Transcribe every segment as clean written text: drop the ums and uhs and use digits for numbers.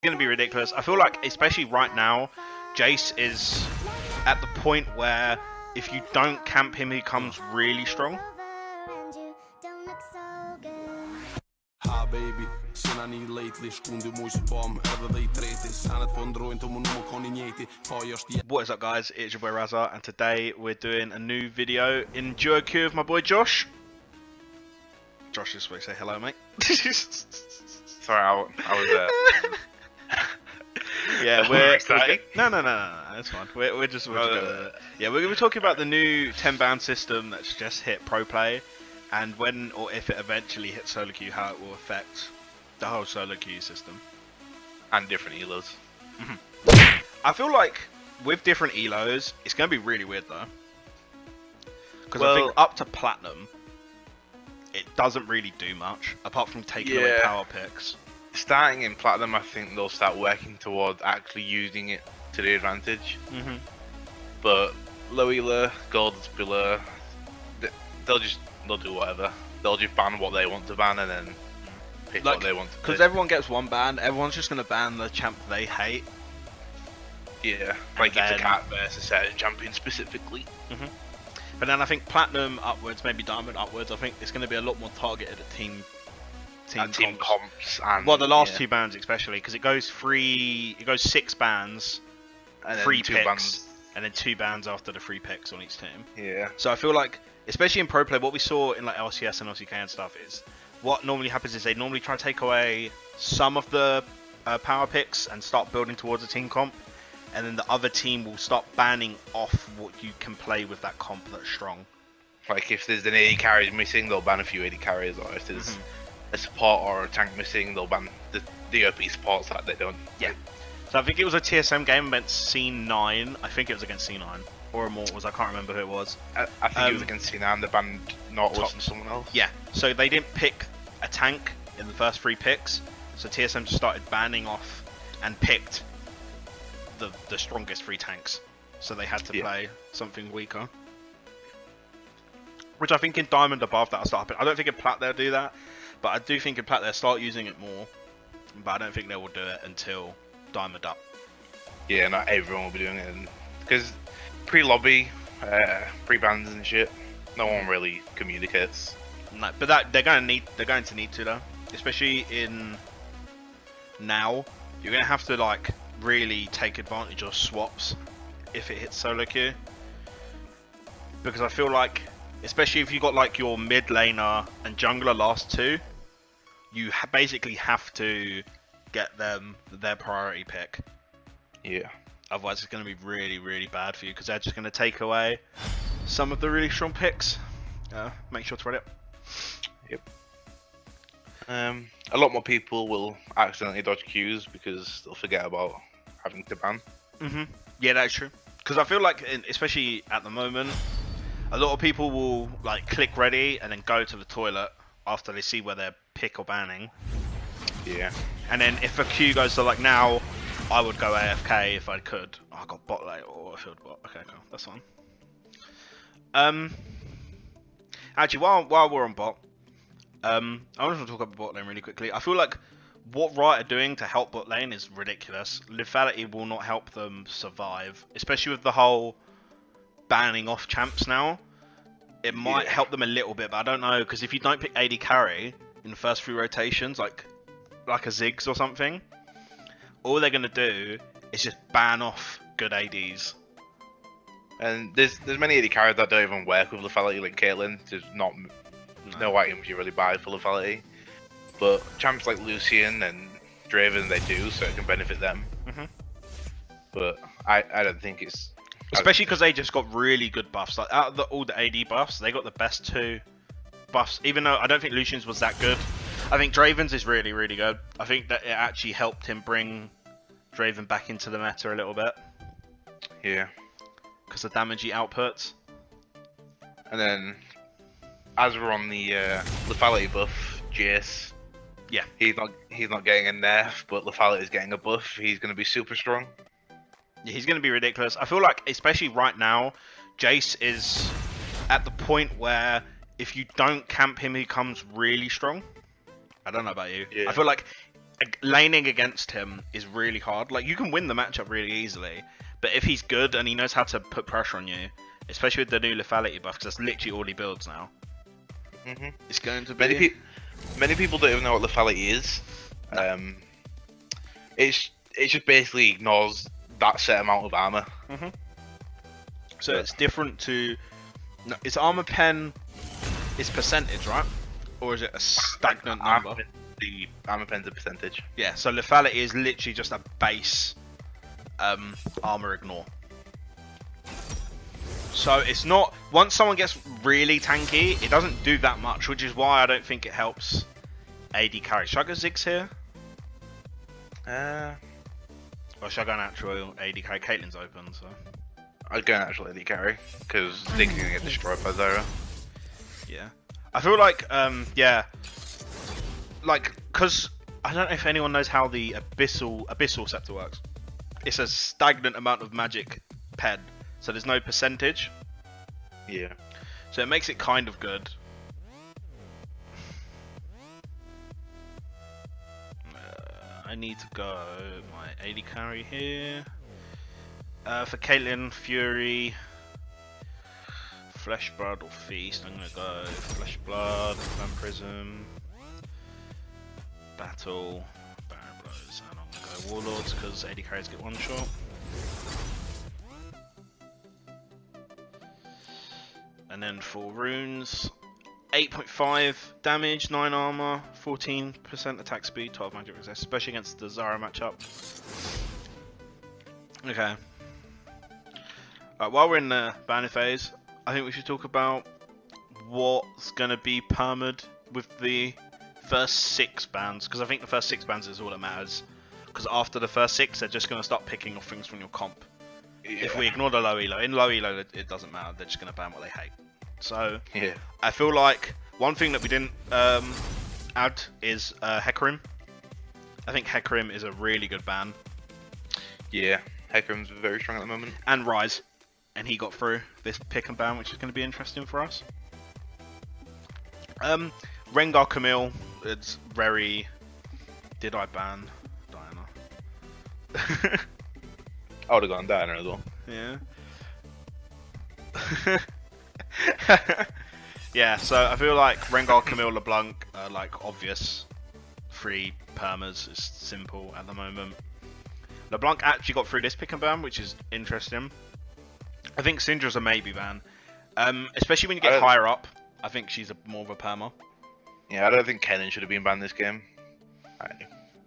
going to be ridiculous. I feel like, especially right now, Jace is at the point where if you don't camp him, he becomes really strong. What is up, guys? It's your boy Razza, and today we're doing a new video in duo queue with my boy Josh. Josh, just want to say hello, mate. Sorry, I was yeah, we're excited. No, it's fine. We're just yeah, we're gonna be talking about the new 10-band system that's just hit pro play, and when or if it eventually hits solo queue, how it will affect the whole solo queue system and different elos. I feel like with different elos, it's gonna be really weird though, because I think up to platinum, it doesn't really do much apart from taking away power picks. Starting in platinum, I think they'll start working towards actually using it to their advantage. But low elo, gold below, they'll do whatever. They'll just ban what they want to ban and then pick what they want to. Because everyone gets one ban, everyone's just gonna ban the champ they hate. Yeah, like it's a cat versus a certain champion specifically. But then I think platinum upwards, maybe diamond upwards, I think it's going to be a lot more targeted at team comps and well, the last two bans especially, because it goes 6 bans, and 3 2 picks, bans. and then 2 bans after the 3 picks on each team. Yeah. So I feel like, especially in pro play, what we saw in like LCS and LCK and stuff is, what normally happens is they normally try to take away some of the power picks and start building towards a team comp. And then the other team will start banning off what you can play with that comp that's strong. Like if there's an AD carry missing, they'll ban a few AD carriers, or if there's a support or a tank missing, they'll ban the OP supports that they don't. Yeah. So I think it was a TSM game against C9. I think it was against C9 or Immortals. I can't remember who it was. I think it was against C9. They banned Nautilus and someone else. Yeah. So they didn't pick a tank in the first 3 picks. So TSM just started banning off and picked the strongest 3 tanks, so they had to play something weaker, which I think in diamond above that'll start happening. I don't think in plat they'll do that, but I do think in plat they'll start using it more, but I don't think they will do it until diamond up. Yeah, not everyone will be doing it, because pre-lobby, pre-bans and shit, no one really communicates. No, but they're going to need to though, especially in now. You're going to have to like really take advantage of swaps if it hits solo queue, because I feel like, especially if you got like your mid laner and jungler last 2, you basically have to get them their priority pick. Yeah. Otherwise it's going to be really, really bad for you, because they're just going to take away some of the really strong picks. Make sure to read it. Yep. A lot more people will accidentally dodge queues because they'll forget about having to ban. Yeah, that's true. Because I feel like, especially at the moment, a lot of people will like click ready and then go to the toilet after they see where they're pick or banning. Yeah. And then if a queue goes to like now, I would go AFK if I could. Oh, I got bot late or a field bot. Okay, cool. That's fine. Actually, while we're on bot, I want to talk about bot lane really quickly. I feel like what Riot are doing to help bot lane is ridiculous. Lethality will not help them survive, especially with the whole banning off champs now. It might help them a little bit, but I don't know, because if you don't pick AD carry in the first 3 rotations, like a Ziggs or something, all they're gonna do is just ban off good ADs. And there's many AD carries that don't even work with lethality, like Caitlyn. There's no items you really buy for lethality. But champs like Lucian and Draven, they do, so it can benefit them. But I don't think it's... Especially because they just got really good buffs. Like out of all the AD buffs, they got the best 2 buffs. Even though I don't think Lucian's was that good. I think Draven's is really, really good. I think that it actually helped him bring Draven back into the meta a little bit. Yeah. Because of damage he outputs. And then, as we're on the lethality buff, Jace. Yeah. He's not getting a nerf, but lethality is getting a buff. He's going to be super strong. Yeah, he's going to be ridiculous. I feel like, especially right now, Jace is at the point where if you don't camp him, he becomes really strong. I don't know about you. Yeah. I feel like laning against him is really hard. Like, you can win the matchup really easily, but if he's good and he knows how to put pressure on you, especially with the new lethality buff, because that's literally all he builds now, it's going to be... Many people don't even know what lethality is. It just basically ignores that set amount of armor. So it's different to... No, is armor pen... It's percentage, right? Or is it a stagnant number? The armor pen's a percentage. Yeah, so lethality is literally just a base armor ignore. So it's not... Once someone gets really tanky, it doesn't do that much, which is why I don't think it helps AD carry. Should I go Ziggs here? Or should I go natural AD carry? Caitlyn's open, so... I'd go natural AD carry, because Ziggs are going to get destroyed by Zyra. Yeah. I feel like, yeah... Like, because... I don't know if anyone knows how the Abyssal Scepter works. It's a stagnant amount of magic pen, so there's no percentage. Yeah. So it makes it kind of good. I need to go my AD carry here. For Caitlyn, Fury, Flesh Blood or Feast. I'm gonna go Flesh Blood, Vampirism, Battle, Baron Blows, and I'm gonna go Warlords because AD carries get one shot. And then for runes, 8.5 damage, 9 armor, 14% attack speed, 12 magic resist, especially against the Zyra matchup. Okay. While we're in the banner phase, I think we should talk about what's going to be permed with the first 6 bans, because I think the first 6 bans is all that matters. Because after the first 6, they're just going to start picking off things from your comp. Yeah. If we ignore the low elo, in low elo it doesn't matter, they're just going to ban what they hate. So, yeah. I feel like one thing that we didn't add is Hecarim. I think Hecarim is a really good ban. Yeah, Hecarim's very strong at the moment. And Rise. And he got through this pick and ban, which is going to be interesting for us. Rengar Camille, it's very... Did I ban Diana? I would have gone Diana as well. Yeah. Yeah, so I feel like Rengar, Camille, LeBlanc are like obvious 3 permas. It's simple at the moment. LeBlanc actually got through this pick and ban, which is interesting. I think Syndra's a maybe ban, especially when you get higher up. I think she's more of a perma. Yeah, I don't think Kennen should have been banned this game.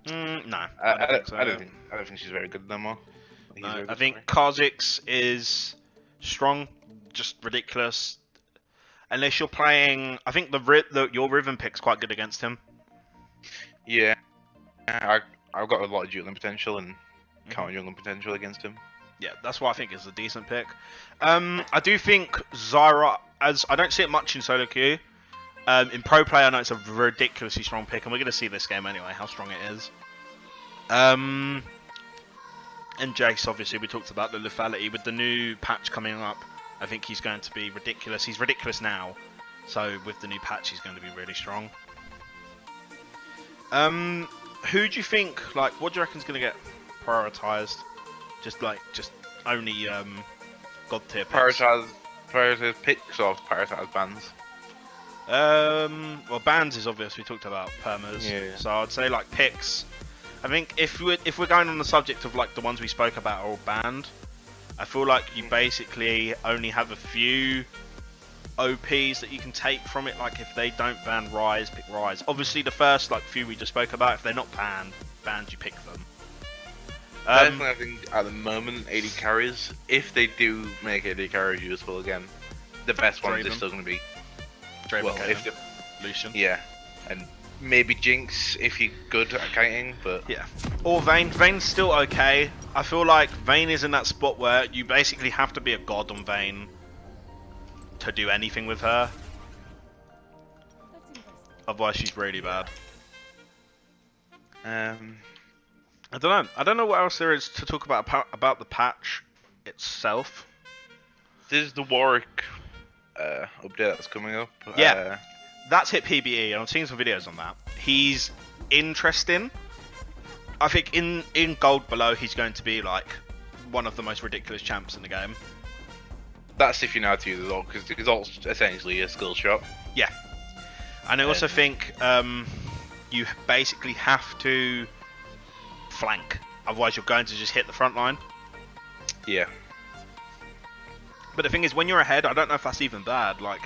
No, I don't think she's very good no more. No, I think Kha'Zix is strong, just ridiculous. Unless you're playing, I think your Riven pick's quite good against him. Yeah, I've got a lot of dueling potential and counter dueling potential against him. Yeah, that's why I think it's a decent pick. I do think Zyra, as I don't see it much in solo queue. In pro play, I know it's a ridiculously strong pick, and we're going to see this game anyway, how strong it is. And Jace, obviously, we talked about the lethality. With the new patch coming up, I think he's going to be ridiculous. He's ridiculous now, so with the new patch, he's going to be really strong. Who do you think, like, what do you reckon is going to get prioritized? Just only god tier picks. Prioritize picks or prioritize bans? Well, bans is obvious. We talked about permas. Yeah. So I'd say like picks. I think if we're going on the subject of like the ones we spoke about are all banned, I feel like you basically only have a few OPs that you can take from it. Like if they don't ban Rise, pick Rise. Obviously the first like few we just spoke about, if they're not banned, you pick them. Definitely, I think at the moment AD carries, if they do make AD carries useful again, the best ones are still going to be Draven, well, Lucian. Yeah, and maybe Jinx if you're good at kiting, but yeah. Or Vayne. Vayne's still okay. I feel like Vayne is in that spot where you basically have to be a god on Vayne to do anything with her. Otherwise, she's really bad. I don't know. I don't know what else there is to talk about the patch itself. There's the Warwick update that's coming up. Yeah, that's hit PBE, and I've seen some videos on that. He's interesting. I think in gold below, he's going to be like one of the most ridiculous champs in the game. That's if you know how to use his ult, because his ult's essentially a skill shot. Yeah. And I also think you basically have to flank, otherwise you're going to just hit the front line. Yeah. But the thing is, when you're ahead, I don't know if that's even bad. Like,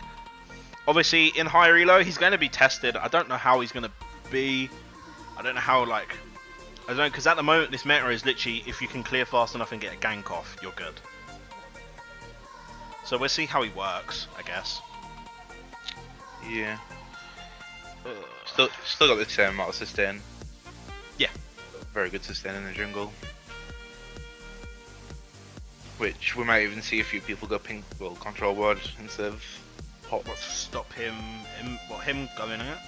obviously in higher elo, he's going to be tested. I don't know how he's going to be. I don't know how, like, I don't know, because at the moment this meta is literally if you can clear fast enough and get a gank off, you're good. So we'll see how he works, I guess. Yeah. Still got the same amount of sustain. Yeah. Very good sustain in the jungle. Which we might even see a few people go pink, well, control ward instead of hot. What, stop him going in it?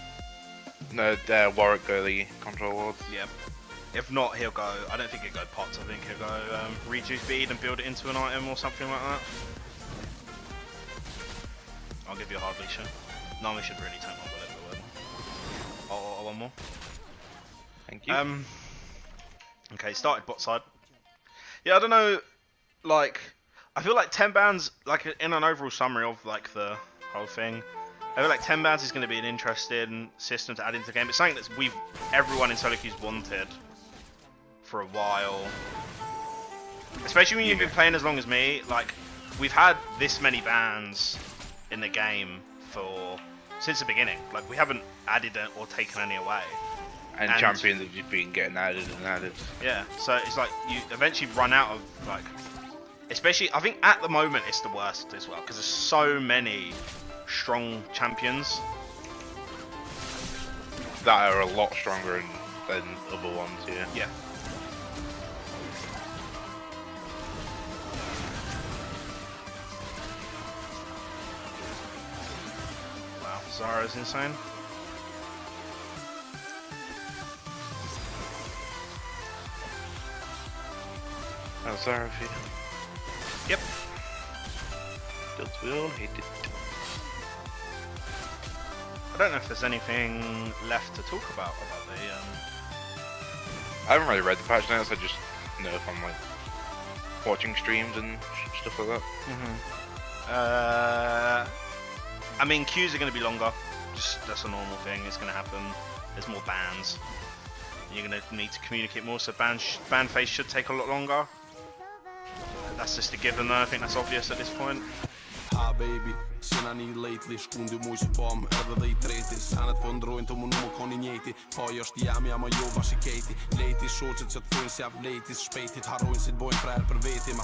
No, Warwick go the control ward. Yeah. If not, he'll go, I don't think he'll go pots, I think he'll go reduce speed and build it into an item or something like that. I'll give you a hard leash. No, we should really take my bullet, but oh, one more. Thank you. Okay, started bot side. Yeah, I don't know, like, I feel like 10 bans, like in an overall summary of like the whole thing, I feel like 10 bans is going to be an interesting system to add into the game. It's something that everyone in solo queue's wanted for a while. Especially when you've been playing as long as me, like, we've had this many bans in the game since the beginning. Like, we haven't added or taken any away. And champions have just been getting added and added. Yeah, so it's like you eventually run out of, like, especially, I think at the moment it's the worst as well, because there's so many strong champions that are a lot stronger than other ones, yeah. Yeah. Wow, Zara's insane. Oh, Zara for you. Yep. Don't we all hate it? I don't know if there's anything left to talk about the. I haven't really read the patch notes. I just know if I'm like watching streams and stuff like that. I mean, queues are going to be longer. That's a normal thing. It's going to happen. There's more bans. You're going to need to communicate more, so ban phase should take a lot longer. That's just a given though, I think that's obvious at this point. Ah baby, sina ni lately, shkundi mu që pom, edhe dhe I treti. Sanet po ndrojnë të mu nuk më koni njeti. Po jo është jam, ama jo bashiketi. Leti shoqet që të thujnë si av letis, shpejtit harrojnë si të bojnë frerë për veti.